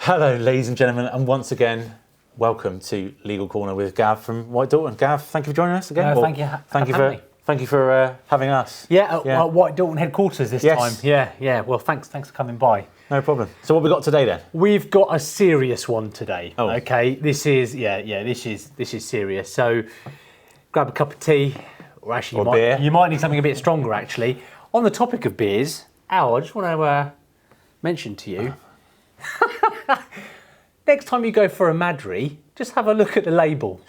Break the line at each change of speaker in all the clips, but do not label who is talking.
Hello, ladies and gentlemen, and once again, welcome to Legal Corner with Gav from White Dalton. Gav, thank you for joining us again.
No, thank you
for having us.
Yeah, White Dalton headquarters this time. Yeah. Well, thanks for coming by.
No problem. So, what we got today then?
We've got a serious one today.
Oh.
Okay, this is serious. So, grab a cup of tea, or actually,
beer.
You might need something a bit stronger. Actually, on the topic of beers, Al, I just want to mention to you. Next time you go for a Madri, just have a look at the label.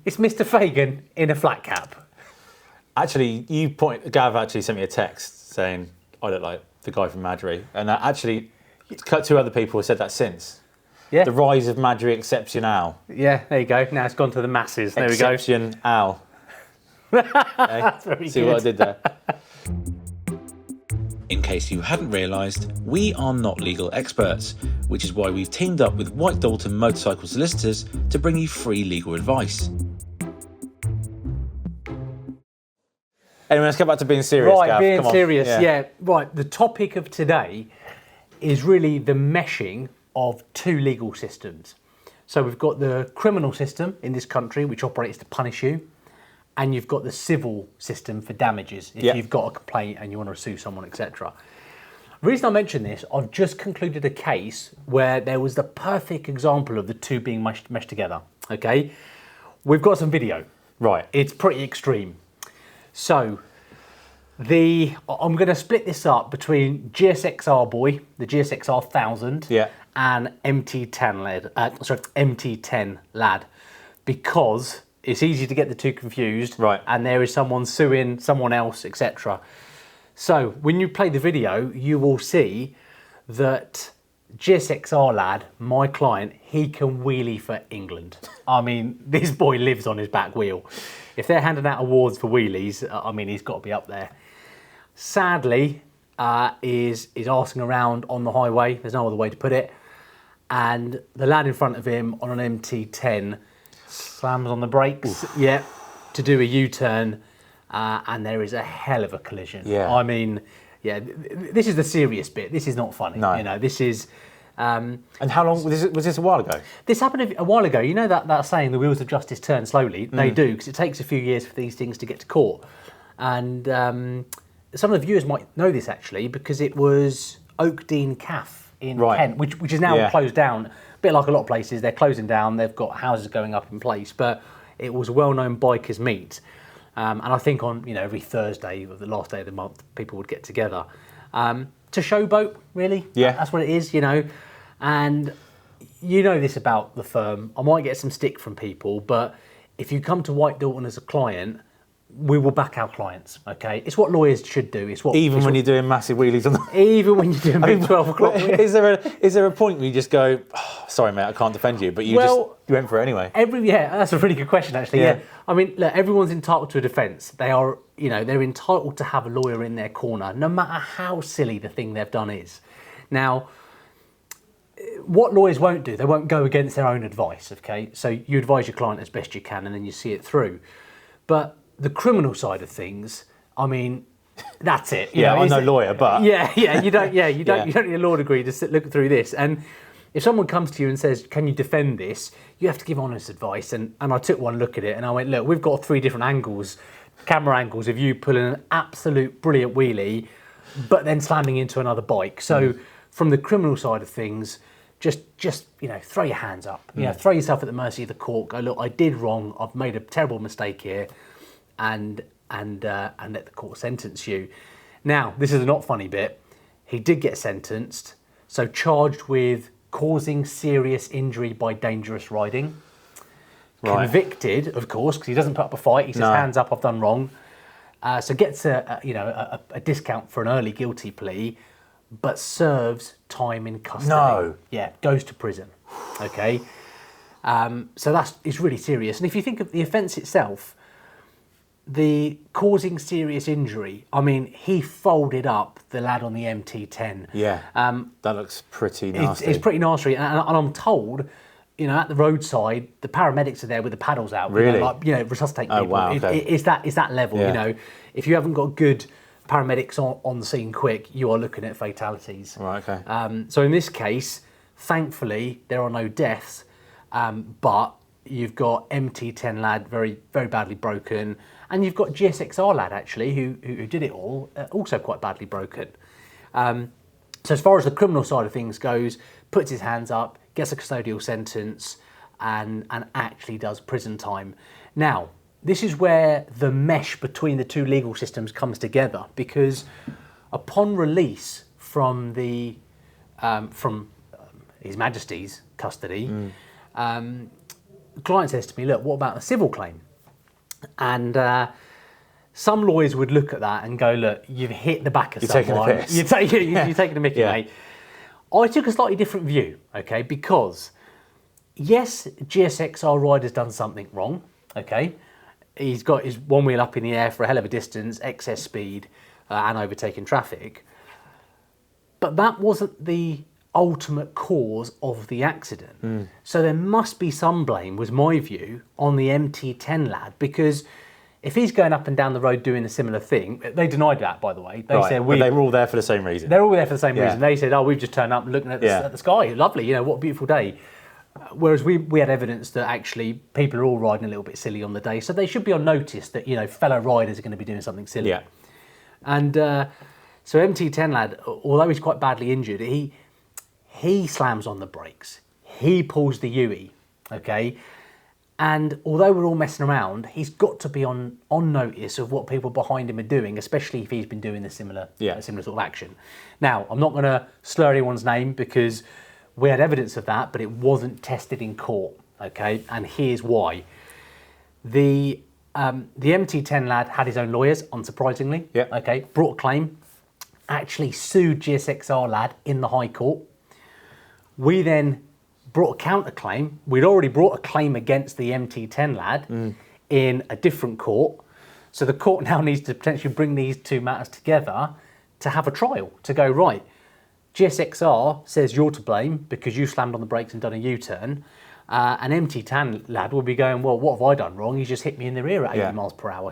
It's Mr. Fagan in a flat cap.
Actually, Gav actually sent me a text saying I look like the guy from Madri, and actually, two other people have said that since.
Yeah.
The rise of Madri Exceptional.
Yeah, there you go. Now it's gone to the masses. There
Exception Al.
That's very
See
good.
what I did there?
In case you hadn't realised, we are not legal experts, which is why we've teamed up with White Dalton Motorcycle Solicitors to bring you free legal advice.
Anyway, let's get back to being serious,
Right,
Gav.
being
Come on.
serious, yeah. Right, the topic of today is really the meshing of two legal systems. So we've got the criminal system in this country, which operates to punish you, and you've got the civil system for damages if you've got a complaint and you want to sue someone, etc. The reason I mention this, I've just concluded a case where there was the perfect example of the two being meshed together. Okay, we've got some video.
Right.
It's pretty extreme. So I'm going to split this up between GSXR boy, the GSXR 1000, and MT10 lad, because it's easy to get the two confused,
right?
And there is someone suing someone else, etc. So when you play the video, you will see that GSXR lad, my client, he can wheelie for England. I mean, this boy lives on his back wheel. If they're handing out awards for wheelies, I mean, he's got to be up there. Sadly, is arsing around on the highway. There's no other way to put it. And the lad in front of him on an MT10 slams on the brakes, to do a U-turn, and there is a hell of a collision.
Yeah.
I mean, this is the serious bit. This is not funny.
No.
You know, this is...
and how long, was this a while ago?
This happened a while ago. You know that saying, the wheels of justice turn slowly? They do, because it takes a few years for these things to get to court. And some of the viewers might know this, actually, because it was Oakdean Calf in Kent, which is now closed down. A bit like a lot of places, they're closing down, they've got houses going up in place, but it was a well-known bikers meet. And I think on every Thursday of the last day of the month, people would get together to showboat, really.
Yeah.
That's what it is, And you know this about the firm. I might get some stick from people, but if you come to White Dalton as a client, we will back our clients, okay? It's what lawyers should do.
Even when you're doing massive wheelies on the...
Even when you're doing big 12 o'clock.
Is there a point where you just go, oh, sorry mate, I can't defend you, but you went for it anyway?
That's a really good question, actually. Yeah. I mean, look, everyone's entitled to a defence. They are, they're entitled to have a lawyer in their corner, no matter how silly the thing they've done is. Now, what lawyers won't do, they won't go against their own advice, okay? So you advise your client as best you can and then you see it through. But the criminal side of things, I mean, that's it.
I'm no lawyer, but...
You don't need a law degree to look through this. And if someone comes to you and says, can you defend this? You have to give honest advice. And I took one look at it and I went, look, we've got 3 different angles, camera angles of you pulling an absolute brilliant wheelie, but then slamming into another bike. So from the criminal side of things, just throw your hands up. Throw yourself at the mercy of the court. Go, look, I did wrong. I've made a terrible mistake here, and let the court sentence you. Now, this is a not funny bit. He did get sentenced, so charged with causing serious injury by dangerous riding. Right. Convicted, of course, because he doesn't put up a fight. He says, hands up, I've done wrong. So gets a discount for an early guilty plea, but serves time in custody.
No.
Yeah, goes to prison. Okay. So it's really serious. And if you think of the offence itself, the causing serious injury, I mean, he folded up the lad on the MT10.
Yeah, that looks pretty nasty.
It's pretty nasty. And I'm told, at the roadside, the paramedics are there with the paddles out.
Really?
Resuscitate people.
Oh, wow, okay.
It's that level, If you haven't got good paramedics on the scene quick, you are looking at fatalities.
Right, okay.
So in this case, Thankfully, there are no deaths, but you've got MT10 lad very, very badly broken, and you've got GSXR lad actually who did it all, also quite badly broken. So as far as the criminal side of things goes, puts his hands up, gets a custodial sentence, and actually does prison time. Now, this is where the mesh between the two legal systems comes together, because upon release from His Majesty's custody, the client says to me, look, what about a civil claim? And some lawyers would look at that and go, look, you've hit the back of someone. You're taking a mickey, mate. I took a slightly different view, okay, because yes, GSXR rider's done something wrong, okay. He's got his one wheel up in the air for a hell of a distance, excess speed, and overtaking traffic. But that wasn't the ultimate cause of the accident. So there must be some blame, was my view, on the MT10 lad, because if he's going up and down the road doing a similar thing, they denied that, by the way. They said
but they were all there for the same reason.
They're all there for the same reason. They said, oh, we've just turned up looking at the sky. Lovely, what a beautiful day. Whereas we had evidence that actually people are all riding a little bit silly on the day. So they should be on notice that, fellow riders are going to be doing something silly.
Yeah.
And so MT10 lad, although he's quite badly injured, he slams on the brakes. He pulls the UE, okay? And although we're all messing around, he's got to be on notice of what people behind him are doing, especially if he's been doing a similar sort of action. Now, I'm not going to slur anyone's name because we had evidence of that, but it wasn't tested in court, okay? And here's why. The MT10 lad had his own lawyers, unsurprisingly, okay? Brought a claim, actually sued GSXR lad in the High Court. We then brought a counterclaim. We'd already brought a claim against the MT10 lad in a different court. So the court now needs to potentially bring these two matters together to have a trial, to go, right, GSXR says you're to blame because you slammed on the brakes and done a U-turn. And MT10 lad will be going, well, what have I done wrong? He's just hit me in the rear at 80 miles per hour.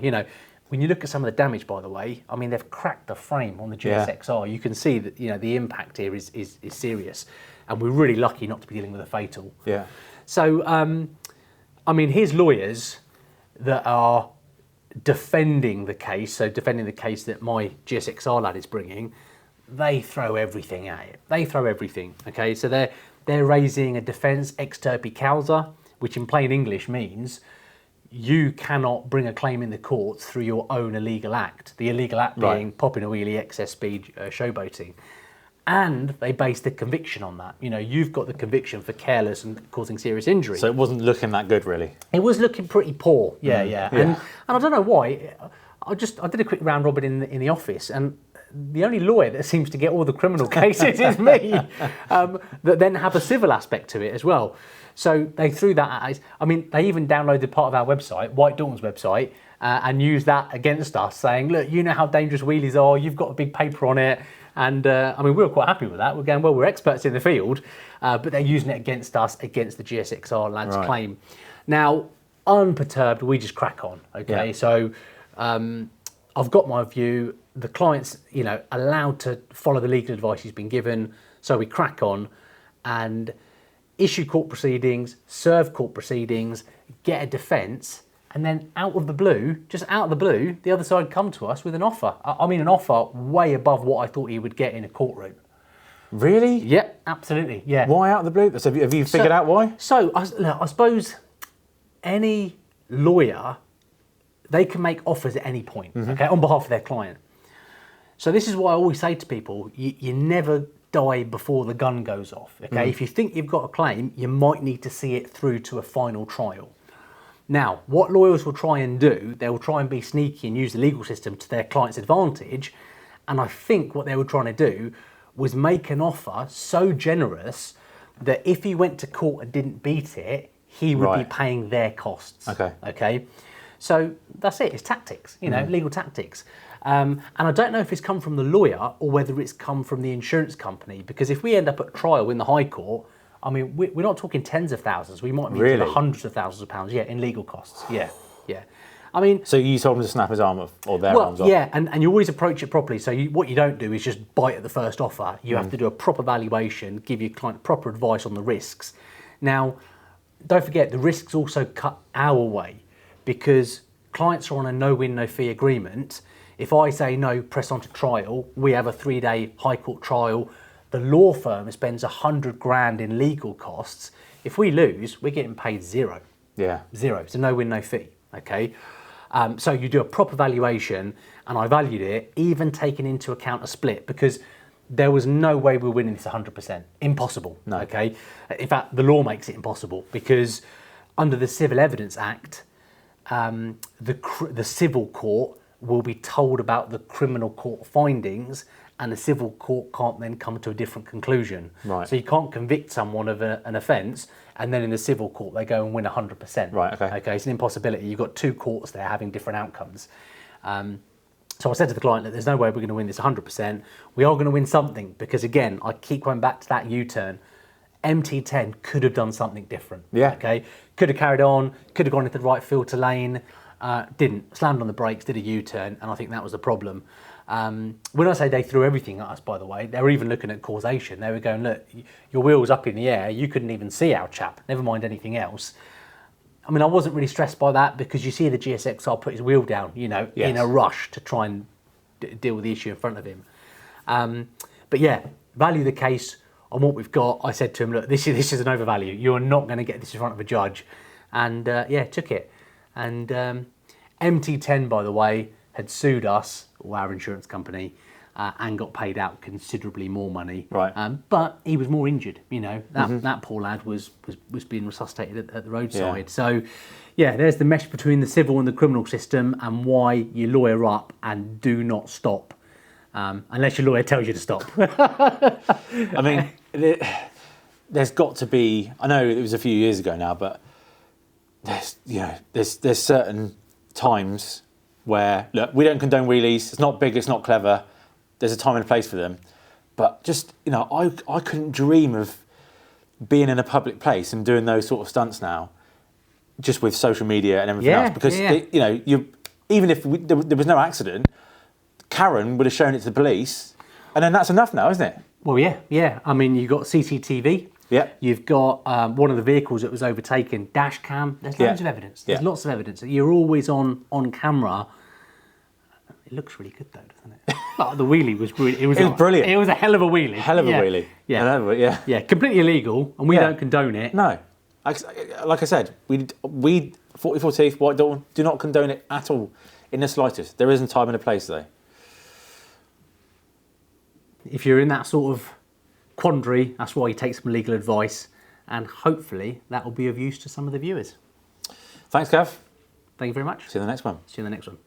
When you look at some of the damage, by the way, I mean, they've cracked the frame on the GSXR. You can see that, the impact here is serious. And we're really lucky not to be dealing with a fatal.
Yeah.
So, I mean, his lawyers that are defending the case, that my GSXR lad is bringing, they throw everything at it. They throw everything, okay? So they're raising a defence ex turpi causa, which in plain English means you cannot bring a claim in the courts through your own illegal act. The illegal act being popping a wheelie, excess speed, showboating. And they based the conviction on that. You've got the conviction for careless and causing serious injury.
So it wasn't looking that good, really.
It was looking pretty poor. Yeah. And I don't know why. I did a quick round robin in the office, and the only lawyer that seems to get all the criminal cases is me. That then have a civil aspect to it as well. So they threw that at us. I mean, they even downloaded part of our website, White Dalton's website, and used that against us, saying, look, you know how dangerous wheelies are. You've got a big paper on it. And I mean, we were quite happy with that. We're going, well, we're experts in the field, but they're using it against us, against the GSXR lad's claim. Now, unperturbed, we just crack on, okay? Yeah. So I've got my view. The client's, allowed to follow the legal advice he's been given. So we crack on and issue court proceedings, serve court proceedings, get a defence, and then out of the blue, the other side come to us with an offer. I mean, an offer way above what I thought he would get in a courtroom.
Really?
Yeah, absolutely. Yeah.
Why out of the blue? So have you figured out why?
So I suppose any lawyer, they can make offers at any point, okay, on behalf of their client. So this is why I always say to people, you never die before the gun goes off. Okay, if you think you've got a claim, you might need to see it through to a final trial. Now, what lawyers will try and do, they will try and be sneaky and use the legal system to their client's advantage. And I think what they were trying to do was make an offer so generous that if he went to court and didn't beat it, he would be paying their costs. Okay. So that's it. It's tactics, legal tactics. And I don't know if it's come from the lawyer or whether it's come from the insurance company, because if we end up at trial in the High Court, I mean, we're not talking tens of thousands. We might be into the hundreds of thousands of pounds, in legal costs. Yeah. I mean,
So you told him to snap his arm off, or their arms off?
yeah, and you always approach it properly. So what you don't do is just bite at the first offer. You have to do a proper valuation, give your client proper advice on the risks. Now, don't forget, the risks also cut our way because clients are on a no-win, no-fee agreement. If I say no, press on to trial, we have a 3-day high court trial. The law firm spends 100 grand in legal costs. If we lose, we're getting paid zero.
Yeah.
Zero. It's a no-win, no-fee. Okay. So you do a proper valuation, and I valued it, even taking into account a split, because there was no way we were winning this 100%. Impossible.
No.
Okay. In fact, the law makes it impossible because under the Civil Evidence Act, the civil court will be told about the criminal court findings, and the civil court can't then come to a different conclusion.
Right.
So you can't convict someone of an offence, and then in the civil court they go and win 100%.
Right, okay.
Okay, it's an impossibility. You've got two courts there having different outcomes. So I said to the client that there's no way we're going to win this 100%. We are going to win something because, again, I keep going back to that U-turn. MT10 could have done something different.
Yeah.
Okay, could have carried on, could have gone into the right filter lane, didn't. Slammed on the brakes, did a U-turn, and I think that was the problem. When I say they threw everything at us, by the way, they were even looking at causation. They were going, look, your wheel was up in the air, you couldn't even see our chap, never mind anything else. I mean, I wasn't really stressed by that because you see the GSXR put his wheel down, you know,
Yes.
in a rush to try and deal with the issue in front of him. But yeah, value the case on what we've got. I said to him, look, this is an overvalue. You're not going to get this in front of a judge. And yeah, took it. And MT10, by the way, had sued us, or our insurance company, and got paid out considerably more money.
Right.
But he was more injured, you know. That poor lad was being resuscitated at the roadside.
Yeah.
So, yeah, there's the mesh between the civil and the criminal system, and why you lawyer up and do not stop, unless your lawyer tells you to stop.
I mean, there's got to be. I know it was a few years ago now, but there's certain times where, look, we don't condone wheelies. It's not big. It's not clever. There's a time and a place for them. But just, you know, I couldn't dream of being in a public place and doing those sort of stunts now, just with social media and everything else. Because you know, even if there was no accident, Karen would have shown it to the police, and then that's enough now, isn't it?
Well, yeah. I mean, you've got CCTV.
Yeah.
You've got one of the vehicles that was overtaken, dash cam. There's loads of evidence. There's lots of evidence. You're always on camera. It looks really good though, doesn't it? Like, the wheelie was brilliant. It was
brilliant.
It was a hell of a wheelie.
Hell of a wheelie.
Yeah. Yeah, completely illegal, and we don't condone it.
No. Like I said, we 44 Teeth, White Dawn, do not condone it at all in the slightest. There isn't time and a place though.
If you're in that sort of quandary, that's why you take some legal advice, and hopefully that will be of use to some of the viewers.
Thanks, Gav.
Thank you very much.
See you in the next one.
See you in the next one.